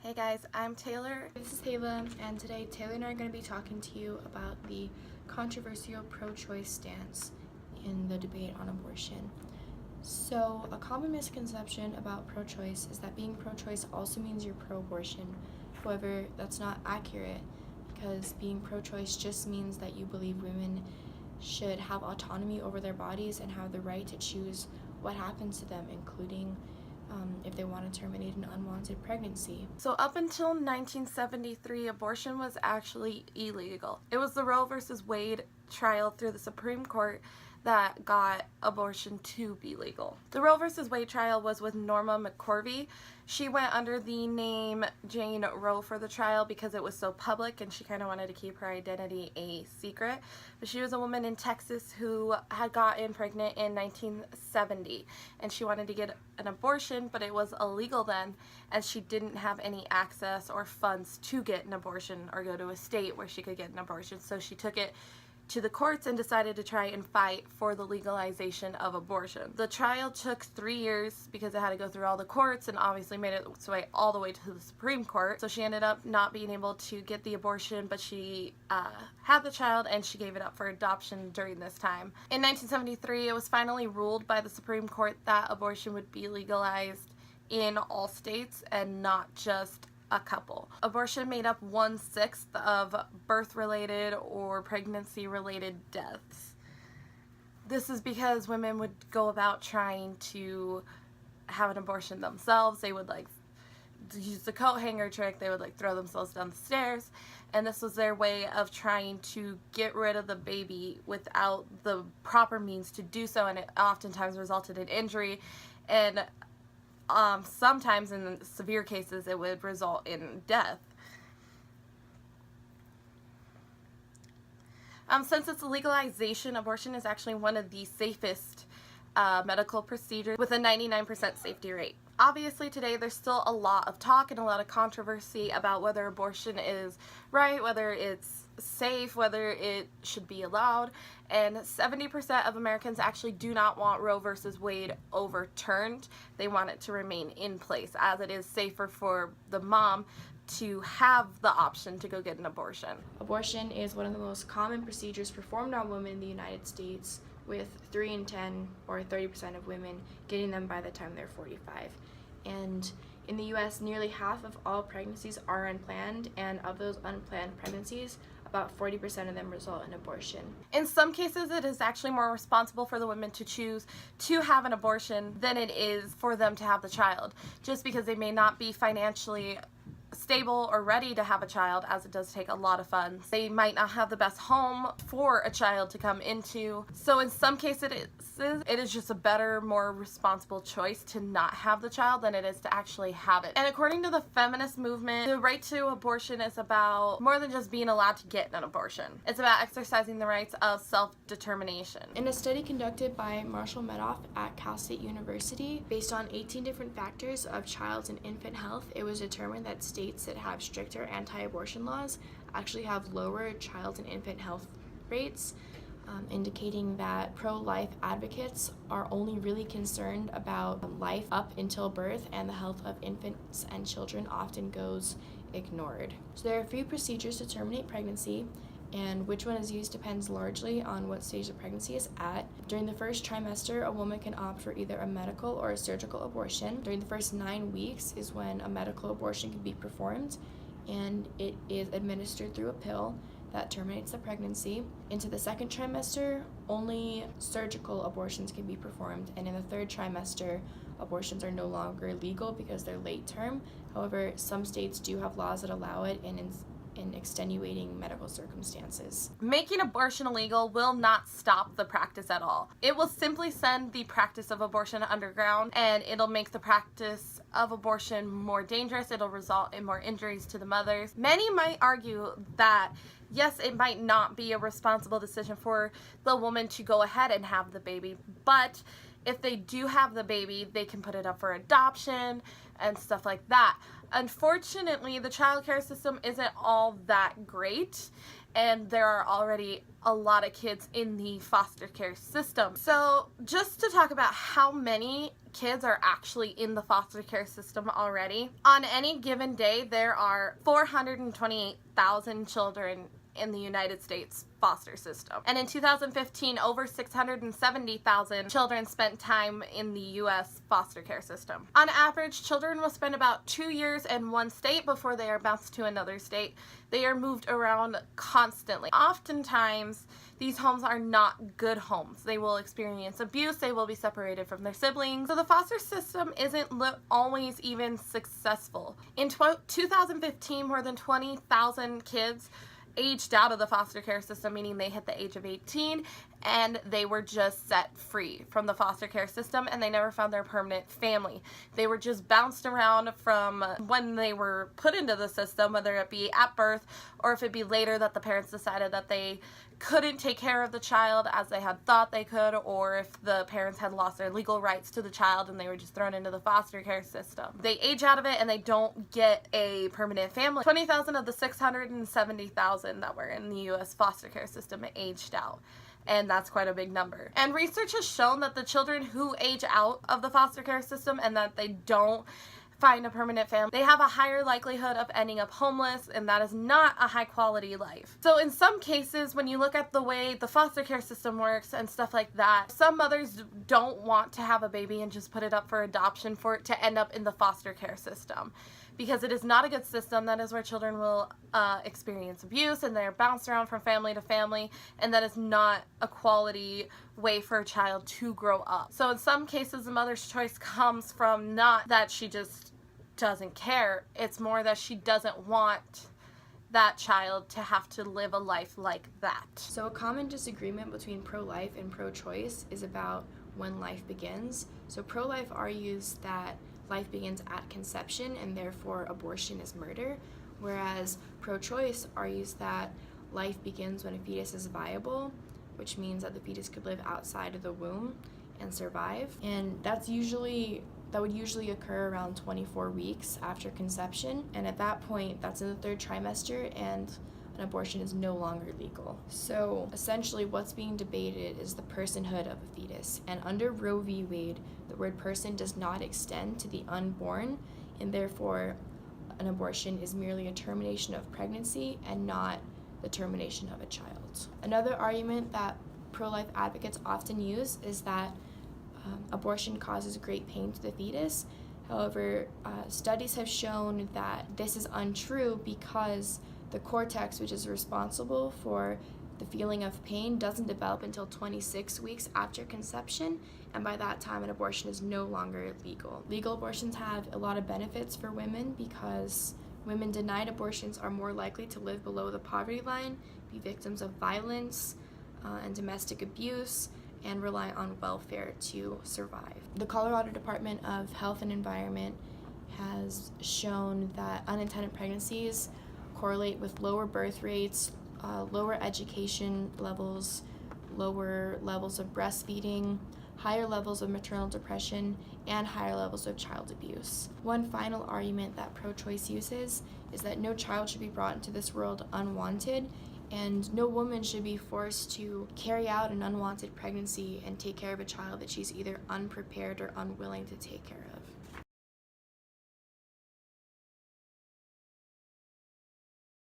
Hey guys, I'm Taylor. This is Halla, and today Taylor and I are going to be talking to you about the controversial pro-choice stance in the debate on abortion. So, a common misconception about pro-choice is that being pro-choice also means you're pro-abortion. However, that's not accurate, because being pro-choice just means that you believe women should have autonomy over their bodies and have the right to choose what happens to them, including if they want to terminate an unwanted pregnancy. So up until 1973, abortion was actually illegal. It was the Roe versus Wade trial through the Supreme Court that got abortion to be legal. The Roe versus Wade trial was with Norma McCorvey. She went under the name Jane Roe for the trial because it was so public and she kind of wanted to keep her identity a secret. But she was a woman in Texas who had gotten pregnant in 1970 and she wanted to get an abortion, but it was illegal then, and she didn't have any access or funds to get an abortion or go to a state where she could get an abortion. So she took it to the courts and decided to try and fight for the legalization of abortion. The trial took 3 years because it had to go through all the courts and obviously made its way all the way to the Supreme Court. So she ended up not being able to get the abortion, but she had the child and she gave it up for adoption during this time. In 1973, it was finally ruled by the Supreme Court that abortion would be legalized in all states and not just a couple. Abortion made up 1/6 of birth-related or pregnancy-related deaths. This is because women would go about trying to have an abortion themselves. They would use the coat hanger trick. They would throw themselves down the stairs, and this was their way of trying to get rid of the baby without the proper means to do so, and it oftentimes resulted in injury, and sometimes in severe cases it would result in death. Since its legalization, abortion is actually one of the safest medical procedures with a 99% safety rate. Obviously today there's still a lot of talk and a lot of controversy about whether abortion is right, whether it's safe, whether it should be allowed, and 70% of Americans actually do not want Roe versus Wade overturned. They want it to remain in place as it is safer for the mom to have the option to go get an abortion. Abortion is one of the most common procedures performed on women in the United States, with 3 in 10 or 30% of women getting them by the time they're 45. And in the US, nearly half of all pregnancies are unplanned, and of those unplanned pregnancies, about 40% of them result in abortion. In some cases, it is actually more responsible for the women to choose to have an abortion than it is for them to have the child, just because they may not be financially stable or ready to have a child, as it does take a lot of funds. They might not have the best home for a child to come into. So in some cases it is just a better, more responsible choice to not have the child than it is to actually have it. And according to the feminist movement, the right to abortion is about more than just being allowed to get an abortion. It's about exercising the rights of self-determination. In a study conducted by Marshall Medoff at Cal State University, based on 18 different factors of child and infant health, it was determined that states that have stricter anti-abortion laws actually have lower child and infant health rates, indicating that pro-life advocates are only really concerned about life up until birth, and the health of infants and children often goes ignored. So there are a few procedures to terminate pregnancy, and which one is used depends largely on what stage the pregnancy is at. During the first trimester, a woman can opt for either a medical or a surgical abortion. During the first 9 weeks is when a medical abortion can be performed, and it is administered through a pill that terminates the pregnancy. Into the second trimester, only surgical abortions can be performed, and in the third trimester, abortions are no longer legal because they're late term. However, some states do have laws that allow it in extenuating medical circumstances. Making abortion illegal will not stop the practice at all. It will simply send the practice of abortion underground, and it'll make the practice of abortion more dangerous. It'll result in more injuries to the mothers. Many might argue that yes, it might not be a responsible decision for the woman to go ahead and have the baby, but if they do have the baby, they can put it up for adoption and stuff like that. Unfortunately, the child care system isn't all that great, and there are already a lot of kids in the foster care system. So just to talk about how many kids are actually in the foster care system already, on any given day there are 428,000 children in the United States foster system. And in 2015, over 670,000 children spent time in the U.S. foster care system. On average, children will spend about 2 years in one state before they are bounced to another state. They are moved around constantly. Oftentimes, these homes are not good homes. They will experience abuse. They will be separated from their siblings. So the foster system isn't always even successful. In 2015, more than 20,000 kids aged out of the foster care system, meaning they hit the age of 18 and they were just set free from the foster care system, and they never found their permanent family. They were just bounced around from when they were put into the system, whether it be at birth or if it be later that the parents decided that they couldn't take care of the child as they had thought they could, or if the parents had lost their legal rights to the child and they were just thrown into the foster care system. They age out of it and they don't get a permanent family. 20,000 of the 670,000 that were in the U.S. foster care system aged out. And that's quite a big number. And research has shown that the children who age out of the foster care system and that they don't find a permanent family, they have a higher likelihood of ending up homeless, and that is not a high quality life. So in some cases, when you look at the way the foster care system works and stuff like that, some mothers don't want to have a baby and just put it up for adoption for it to end up in the foster care system, because it is not a good system. That is where children will experience abuse and they're bounced around from family to family, and that is not a quality way for a child to grow up. So in some cases, the mother's choice comes from not that she just doesn't care, it's more that she doesn't want that child to have to live a life like that. So a common disagreement between pro-life and pro-choice is about when life begins. So pro-life argues that life begins at conception and therefore abortion is murder, whereas pro-choice argues that life begins when a fetus is viable, which means that the fetus could live outside of the womb and survive. And that would usually occur around 24 weeks after conception, and at that point that's in the third trimester and an abortion is no longer legal. So essentially what's being debated is the personhood of a fetus, and under Roe v. Wade, the word person does not extend to the unborn, and therefore an abortion is merely a termination of pregnancy and not the termination of a child. Another argument that pro-life advocates often use is that abortion causes great pain to the fetus. However, studies have shown that this is untrue because the cortex, which is responsible for the feeling of pain, doesn't develop until 26 weeks after conception, and by that time an abortion is no longer legal. Legal abortions have a lot of benefits for women because women denied abortions are more likely to live below the poverty line, be victims of violence and domestic abuse, and rely on welfare to survive. The Colorado Department of Health and Environment has shown that unintended pregnancies correlate with lower birth rates, lower education levels, lower levels of breastfeeding, higher levels of maternal depression, and higher levels of child abuse. One final argument that pro-choice uses is that no child should be brought into this world unwanted, and no woman should be forced to carry out an unwanted pregnancy and take care of a child that she's either unprepared or unwilling to take care of.